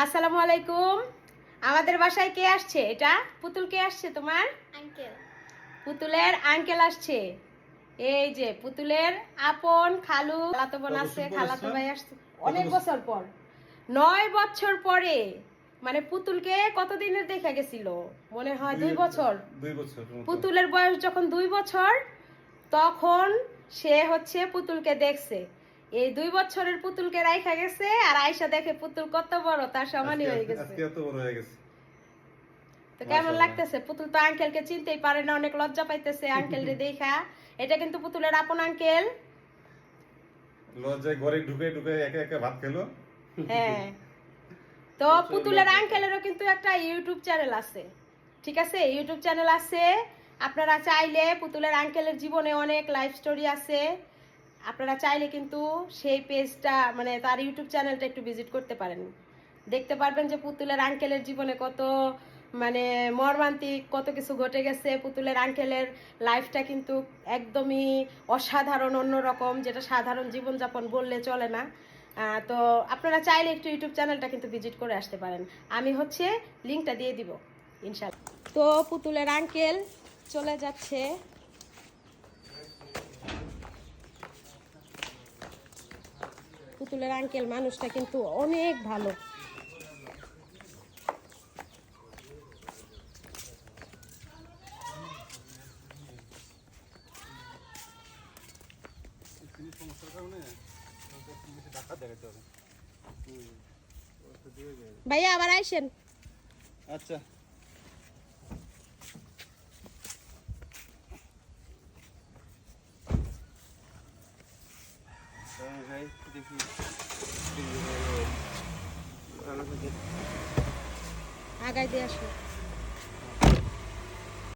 আসসালামু আলাইকুম। আমাদের বাসায় কে আসছে? এটা পুতুল কে আসছে? তোমার আঙ্কেল। পুতুলের আঙ্কেল আসছে। এই যে পুতুলের আপন খালু খালাতো বোন আসছে, খালাতো ভাই আসছে অনেক বছর পর, 9 বছর পরে। মানে পুতুলকে কতদিনের দেখা গেছিল মনে হয় 2 বছর। 2 বছর পুতুলের বয়স যখন 2 বছর তখন সে হচ্ছে পুতুলকে দেখছে। এই 2 বছরের পুতুলকে রাইখা গেছে আর আয়সা দেখে পুতুল কত বড়, তার সমানই হয়ে গেছে। আজকে এত বড় হয়ে গেছে। তো কেমন লাগতেছে? পুতুল তো আঙ্কেলকে চিনতেই পারে না, অনেক লজ্জা পাইতেছে আঙ্কেল রে দেখা। এটা কিন্তু পুতুলের আপন আঙ্কেল। লজ্জায় ঘরে ঢুকে ঢুকে একা একা ভাত খেলো। হ্যাঁ, তো পুতুলের আঙ্কেলেরও কিন্তু একটা ইউটিউব চ্যানেল আছে, ঠিক আছে? ইউটিউব চ্যানেল আছে। আপনারা চাইলে পুতুলের আঙ্কেলের জীবনে অনেক লাইফ স্টোরি আছে, আপনারা চাইলে কিন্তু সেই পেজটা মানে তার ইউটিউব চ্যানেলটা একটু ভিজিট করতে পারেন। দেখতে পারবেন যে পুতুলের আঙ্কেলের জীবনে কত মানে মর্মান্তিক কত কিছু ঘটে গেছে। পুতুলের আঙ্কেলের লাইফটা কিন্তু একদমই অসাধারণ, অন্যরকম, যেটা সাধারণ জীবনযাপন বললে চলে না। তো আপনারা চাইলে একটু ইউটিউব চ্যানেলটা কিন্তু ভিজিট করে আসতে পারেন। আমি হচ্ছে লিঙ্কটা দিয়ে দিব ইনশাল্লাহ। তো পুতুলের আঙ্কেল চলে যাচ্ছে। পুতুলের আঙ্কেল মানুষটা কিন্তু অনেক ভালো। ভাইয়া আবার আইসেন। আচ্ছা, আগাই দিয়ে আসো।